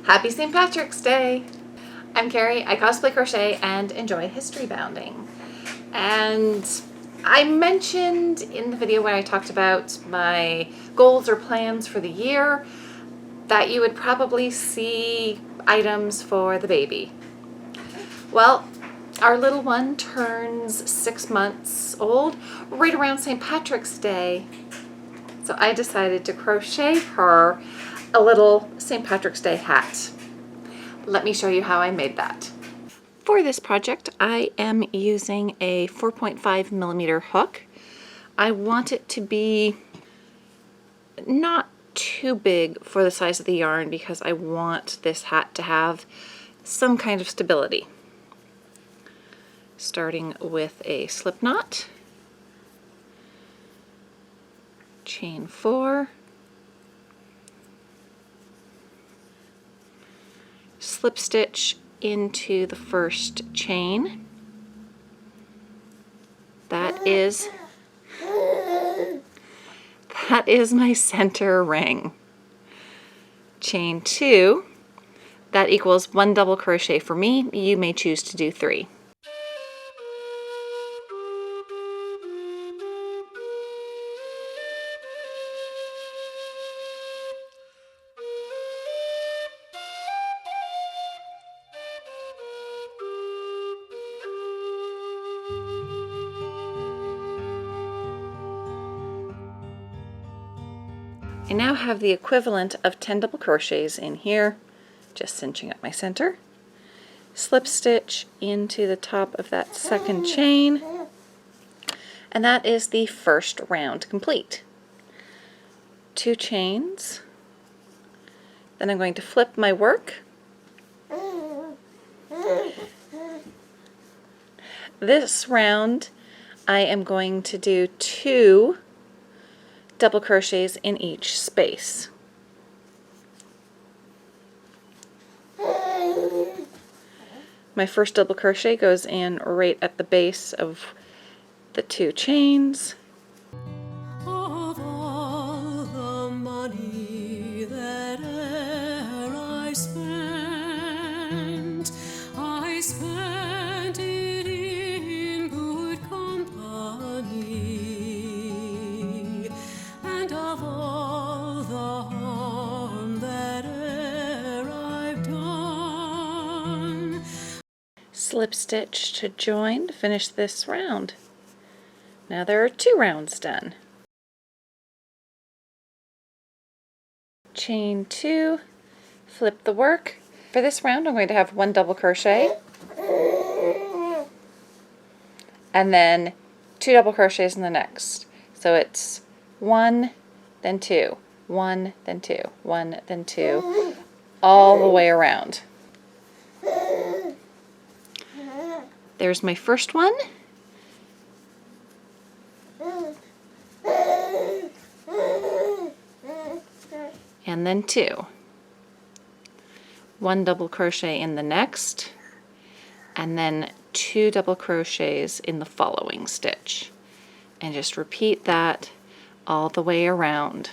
Happy St. Patrick's Day! I'm Carrie, I cosplay crochet and enjoy history bounding. And I mentioned in the video when I talked about my goals or plans for the year that you would probably see items for the baby. Well, our little one turns 6 months old right around St. Patrick's Day. So I decided to crochet her a little St. Patrick's Day hat. Let me show you how I made that. For this project, I am using a 4.5mm hook. I want it to be not too big for the size of the yarn because I want this hat to have some kind of stability. Starting with a slip knot, chain 4, slip stitch into the first chain. That is my center ring. Chain 2, that equals 1 double crochet for me. You may choose to do 3. I now have the equivalent of 10 double crochets in here, just cinching up my center. Slip stitch into the top of that second chain, and that is the first round complete. 2 chains, then I'm going to flip my work. This round I am going to do 2 double crochets in each space. My first double crochet goes in right at the base of the 2 chains. Of all the money that e'er I spent it in good company, and of all the harm that e'er I've done. Slip stitch to join to finish this round. Now there are 2 rounds done. Chain 2, flip the work. For this round I'm going to have 1 double crochet and then 2 double crochets in the next. So it's 1, then 2, 1, then 2, 1, then 2, all the way around. There's my first one. And then 2. 1 double crochet in the next, and then 2 double crochets in the following stitch. And just repeat that all the way around.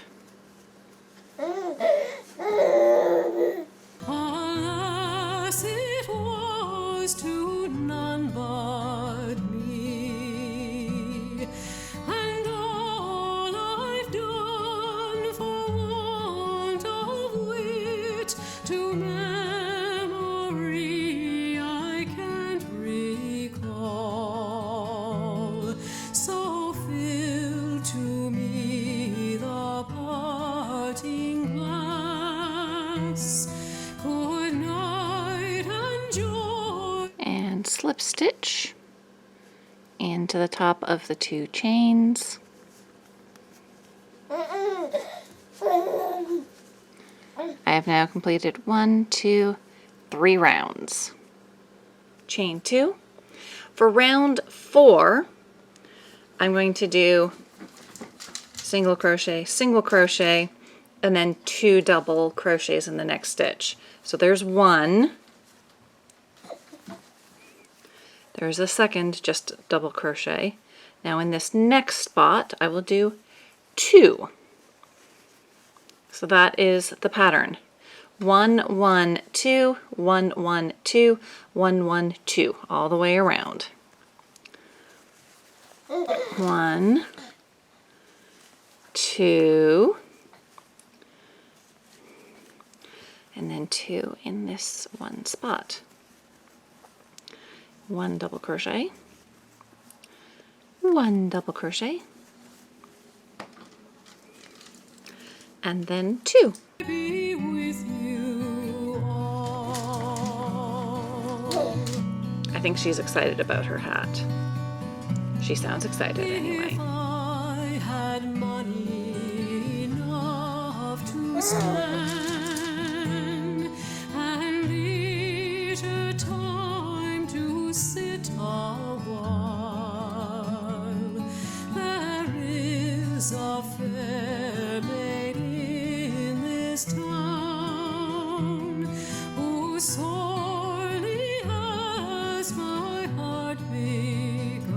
Alas, it was to none but me, and all I've done for want of wit to memory I can't recall. So fill to me the parting glass. Good night and joy. And slip stitch into the top of the 2 chains. I have now completed 1, 2, 3 rounds. Chain 2. For round 4, I'm going to do single crochet, and then 2 double crochets in the next stitch. So there's 1. There's a second just double crochet. Now in this next spot I will do 2. So that is the pattern. 1, 1, 2, 1, 1, 2, 1, 1, 2, all the way around. 1, 2, and then 2 in this one spot. 1 double crochet, 1 double crochet, and then 2. Be with you all. I think she's excited about her hat. She sounds excited anyway. If I had money enough to spend and leisure time to sit a while, there is a fair maid in this town who sorely has my heart beguiled.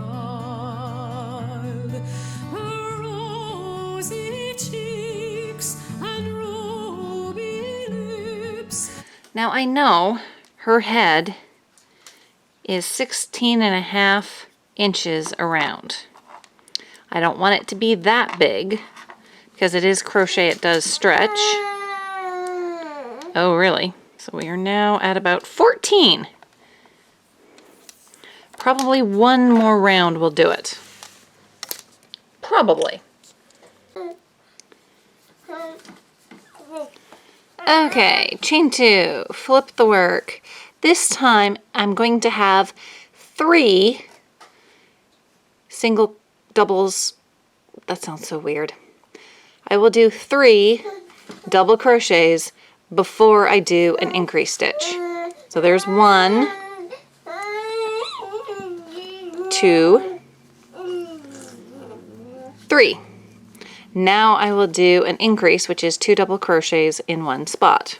Her rosy cheeks and ruby lips. Now I know her head is 16.5 inches around. I don't want it to be that big because it is crochet, it does stretch. Oh, really? So we are now at about 14. Probably one more round will do it. Probably. Okay, chain 2, flip the work. This time I'm going to have 3 single doubles. That sounds so weird. I will do 3 double crochets before I do an increase stitch. So there's 1, 2, 3. Now I will do an increase, which is 2 double crochets in one spot.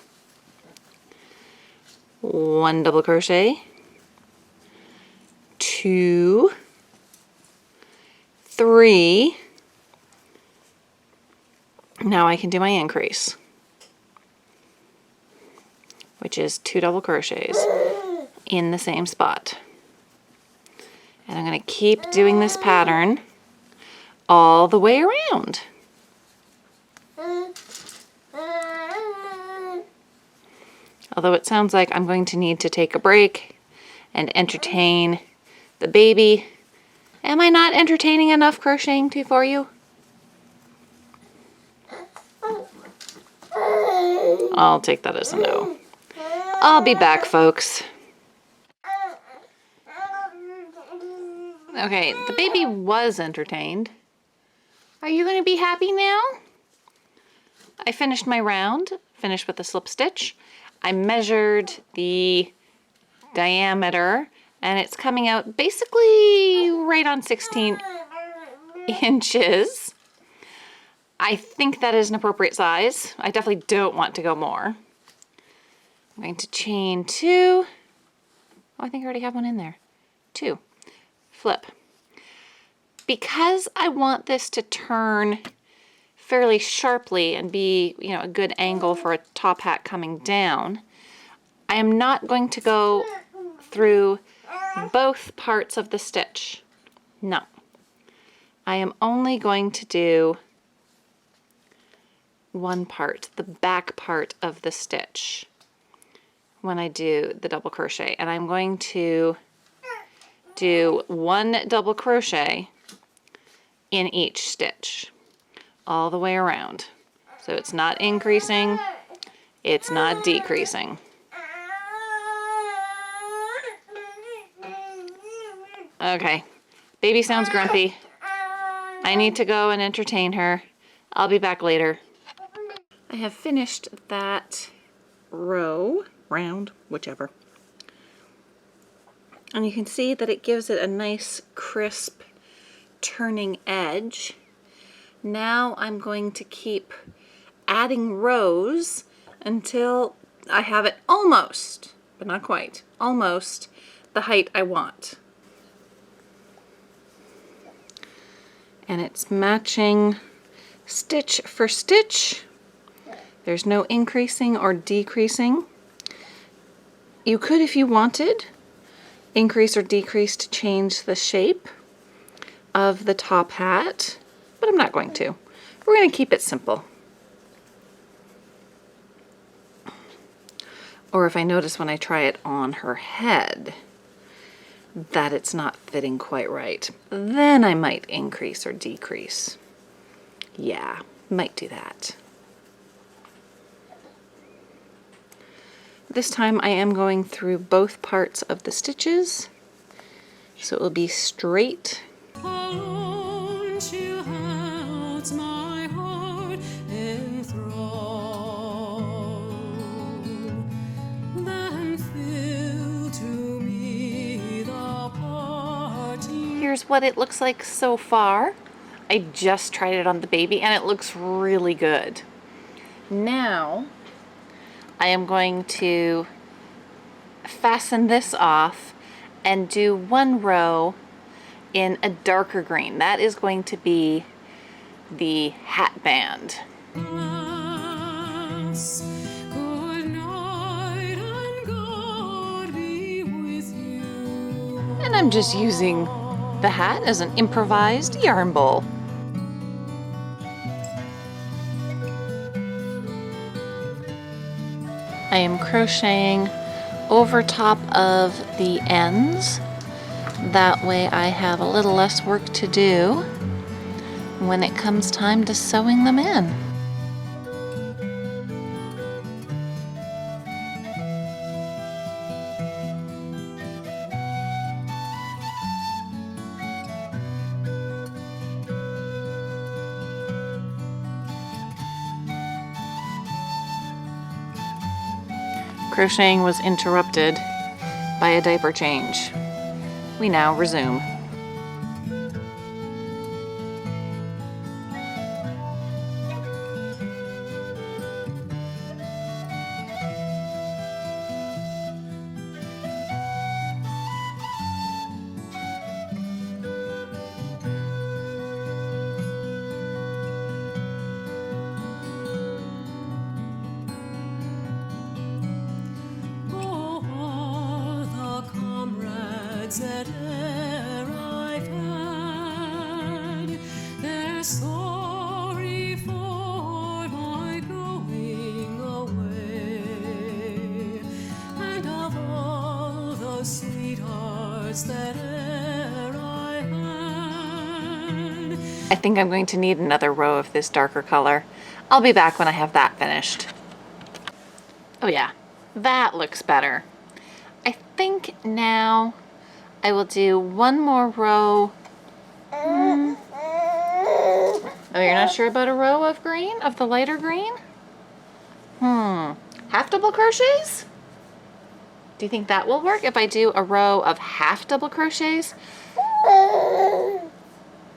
1 double crochet, 2, 3. Now I can do my increase, which is 2 double crochets in the same spot. And I'm going to keep doing this pattern all the way around. Although it sounds like I'm going to need to take a break and entertain the baby. Am I not entertaining enough crocheting for you? I'll take that as a no. I'll be back, folks. Okay, the baby was entertained. Are you going to be happy now? I finished my round, finished with the slip stitch. I measured the diameter and it's coming out basically right on 16 inches. I think that is an appropriate size. I definitely don't want to go more. I'm going to chain 2. Oh, I think I already have one in there. 2. Flip. Because I want this to turn fairly sharply and be, you know, a good angle for a top hat coming down, I am not going to go through both parts of the stitch. No. I am only going to do one part, the back part of the stitch, when I do the double crochet. And I'm going to do 1 double crochet in each stitch all the way around. So it's not increasing, it's not decreasing. Okay, baby sounds grumpy. I need to go and entertain her. I'll be back later. I have finished that row, round, whichever. And you can see that it gives it a nice crisp turning edge. Now I'm going to keep adding rows until I have it almost, but not quite, almost the height I want. And it's matching stitch for stitch There's no increasing or decreasing. You could, if you wanted, increase or decrease to change the shape of the top hat, but I'm not going to. We're going to keep it simple. Or if I notice when I try it on her head that it's not fitting quite right, then I might increase or decrease. Yeah, might do that. This time I am going through both parts of the stitches, so it will be straight. Alone she holds my heart enthralled, then fill to me the parting. Here's what it looks like so far. I just tried it on the baby and it looks really good. Now I am going to fasten this off and do one row in a darker green. That is going to be the hat band. Alas, good night and God be with you. And I'm just using the hat as an improvised yarn bowl. I am crocheting over top of the ends. That way I have a little less work to do when it comes time to sewing them in. Crocheting was interrupted by a diaper change. We now resume. That e'er I've had, they're sorry for my going away, and of all the sweethearts that e'er I had. I think I'm going to need another row of this darker color. I'll be back when I have that finished. Oh yeah, that looks better. I think now I will do one more row. Oh, you're not sure about a row of green, of the lighter green? Half double crochets? Do you think that will work if I do a row of half double crochets?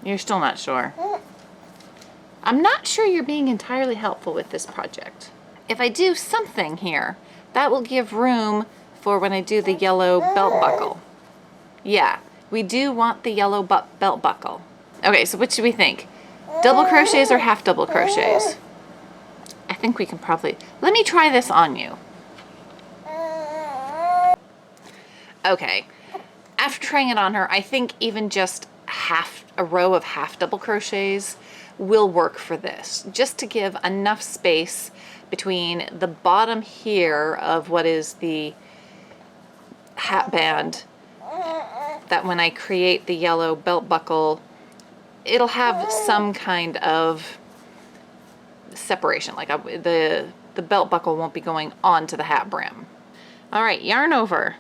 You're still not sure. I'm not sure you're being entirely helpful with this project. If I do something here, that will give room for when I do the yellow belt buckle. Yeah, we do want the yellow belt buckle. Okay, so what should we think? Double crochets or half double crochets? I think we can probably... Let me try this on you. Okay, after trying it on her, I think even just a row of half double crochets will work for this, just to give enough space between the bottom here of what is the hat band, that when I create the yellow belt buckle, it'll have some kind of separation, like the belt buckle won't be going onto the hat brim. All right, yarn over,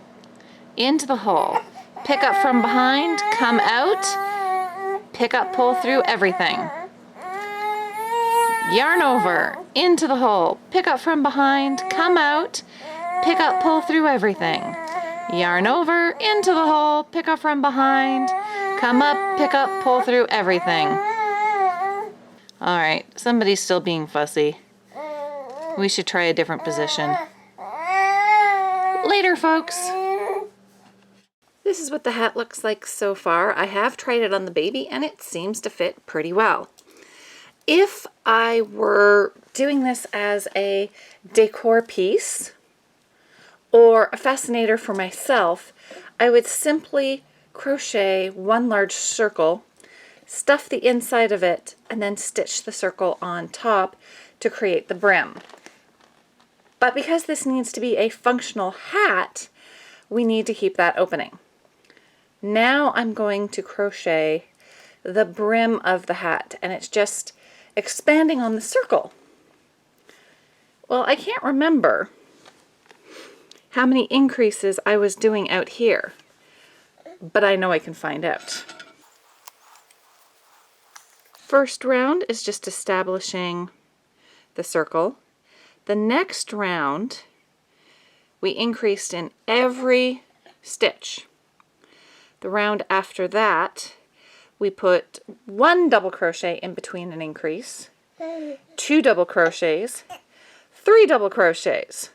into the hole, pick up from behind, come out, pick up, pull through everything. Yarn over, into the hole, pick up from behind, come out, pick up, pull through everything. Yarn over, into the hole, pick up from behind, come up, pick up, pull through everything. All right, somebody's still being fussy. We should try a different position. Later, folks. This is what the hat looks like so far. I have tried it on the baby and it seems to fit pretty well. If I were doing this as a decor piece or a fascinator for myself, I would simply crochet one large circle, stuff the inside of it, and then stitch the circle on top to create the brim. But because this needs to be a functional hat, we need to keep that opening. Now I'm going to crochet the brim of the hat, and it's just expanding on the circle. Well, I can't remember how many increases I was doing out here, but I know I can find out. First round is just establishing the circle. The next round, we increased in every stitch. The round after that, we put 1 double crochet in between an increase, 2 double crochets, 3 double crochets,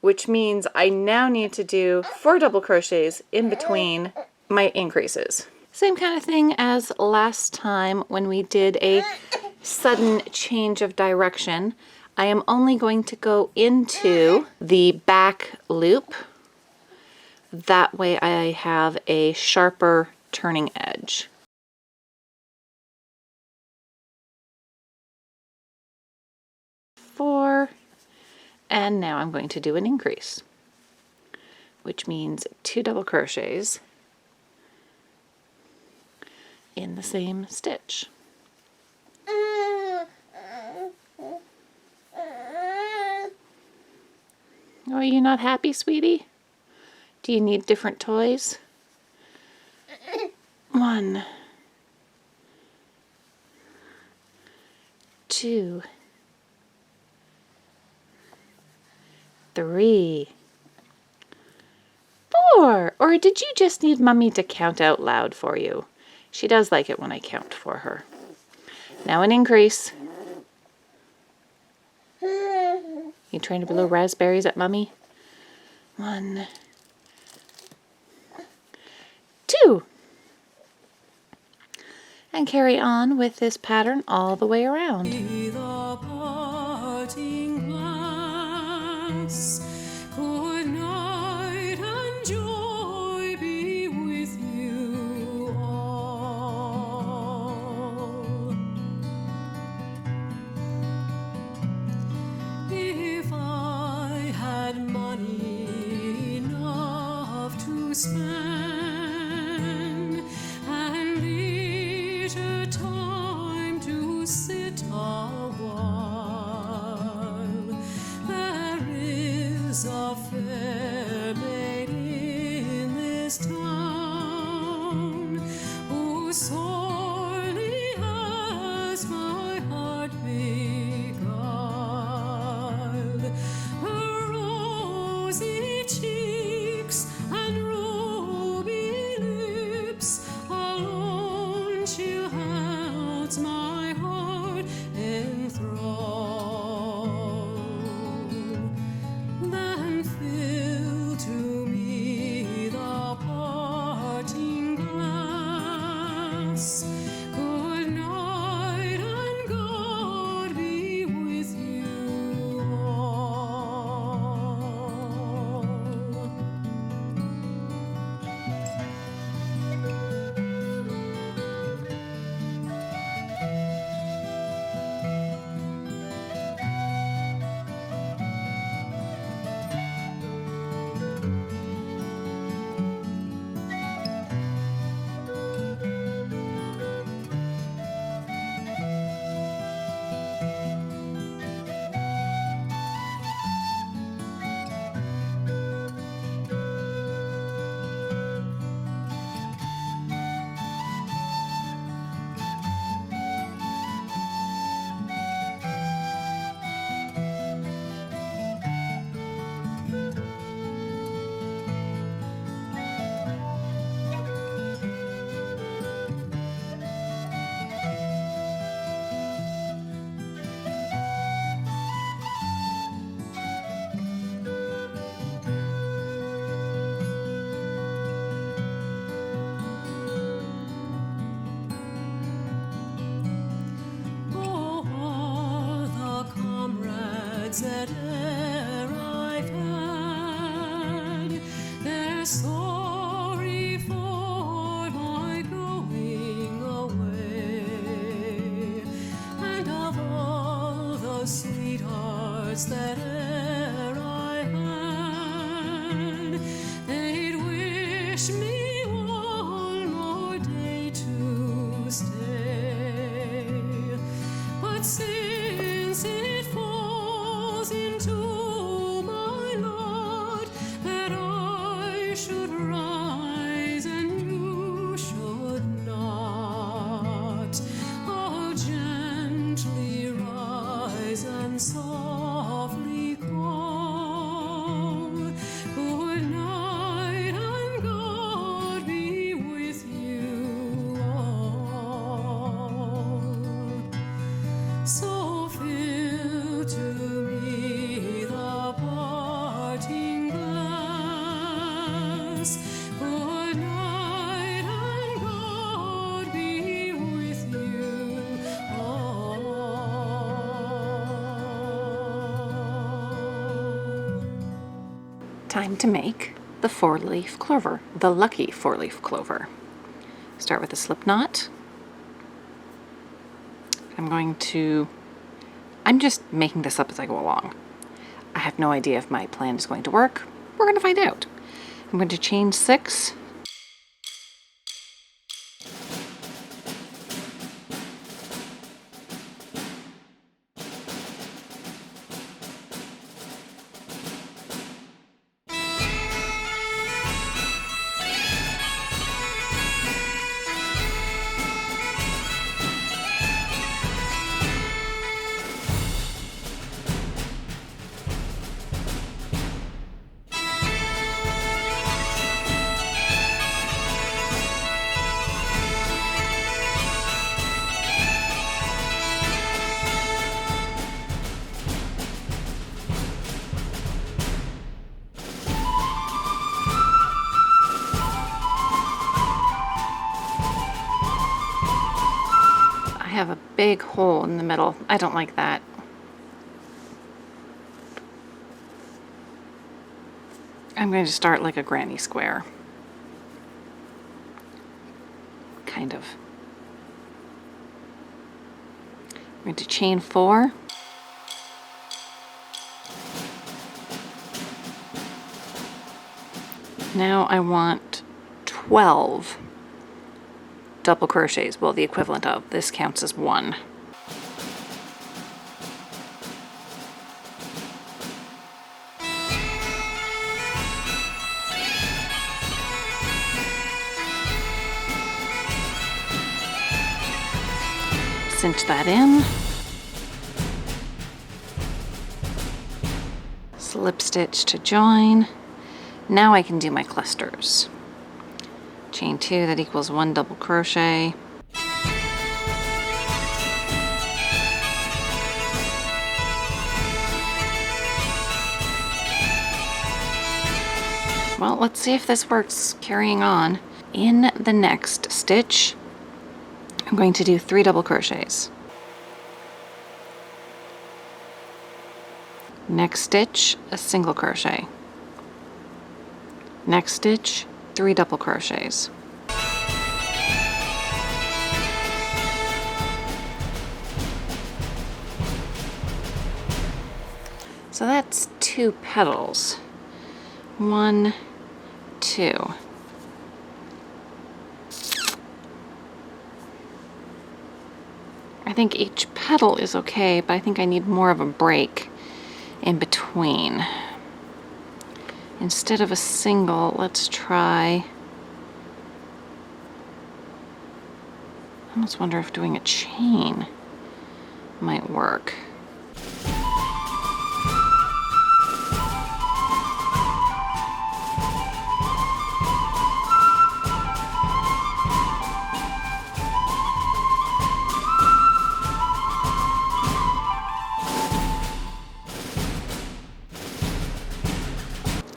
which means I now need to do 4 double crochets in between my increases. Same kind of thing as last time when we did a sudden change of direction. I am only going to go into the back loop. That way I have a sharper turning edge. Four, and now I'm going to do an increase, which means 2 double crochets in the same stitch. Oh, are you not happy, sweetie? Do you need different toys? 1, 2, 3, 4. Or did you just need Mommy to count out loud for you? She does like it when I count for her. Now an increase. You trying to blow raspberries at Mommy? 1, 2. And carry on with this pattern all the way around. The parting glass. Good night and joy be with you all. If I had money enough to spend and leisure time to sit a while, there is a fair maid in this town who sorely has my heart beguiled. Her rosy cheeks and rosy comrades that e'er I've had, they're sorry for my going away, and of all those sweethearts that e'er I had, they'd wish me one more day to stay. But since it falls into my lot that I should rise and you should not, I'll gently rise and softly call, good night and God be with you all. So fill to me the parting glass, good night and God be with you all. Time to make the 4-leaf clover, the lucky 4-leaf clover. Start with a slip knot. I'm just making this up as I go along. I have no idea if my plan is going to work. We're going to find out. I'm going to chain 6. I have a big hole in the middle. I don't like that. I'm going to start like a granny square. Kind of. I'm going to chain 4. Now I want 12 double crochets. Well, the equivalent of. This counts as 1. Cinch that in. Slip stitch to join. Now I can do my clusters. Chain 2, that equals 1 double crochet. Well, let's see if this works carrying on. In the next stitch, I'm going to do 3 double crochets. Next stitch, a single crochet. Next stitch, 3 double crochets. So that's 2 petals. 1, 2. I think each petal is okay, but I think I need more of a break in between. Instead of a single, let's try, I almost wonder if doing a chain might work.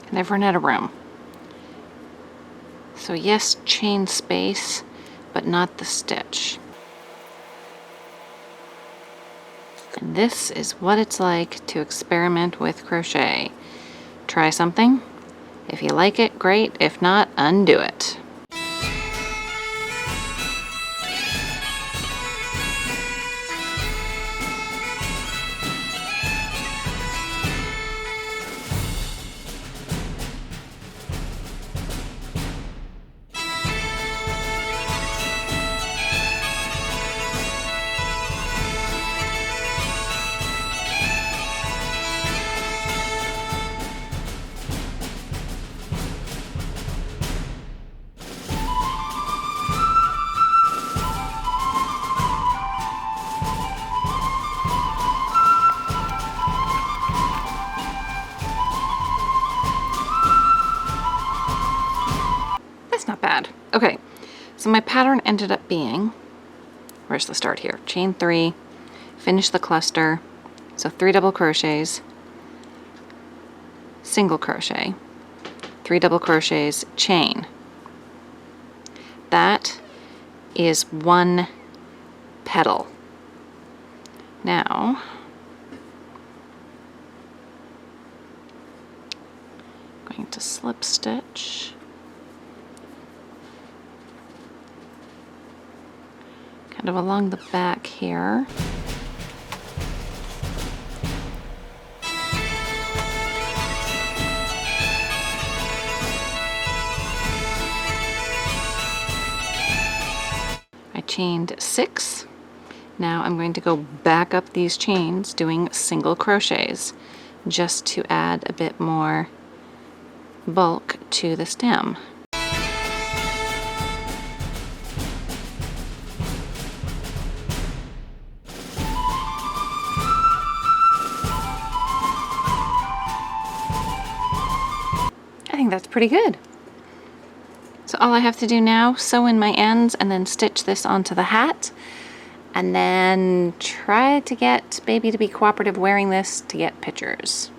And I've run out of room. So yes, chain space, but not the stitch. And this is what it's like to experiment with crochet. Try something. If you like it, great. If not, undo it. Not bad. Okay, so my pattern ended up being, where's the start here? Chain 3, finish the cluster, so 3 double crochets, single crochet, 3 double crochets, chain. That is 1 petal. Now, I'm going to slip stitch. Kind of along the back here. I chained 6. Now I'm going to go back up these chains doing single crochets just to add a bit more bulk to the stem. I think that's pretty good. So all I have to do now, sew in my ends and then stitch this onto the hat, and then try to get baby to be cooperative wearing this to get pictures.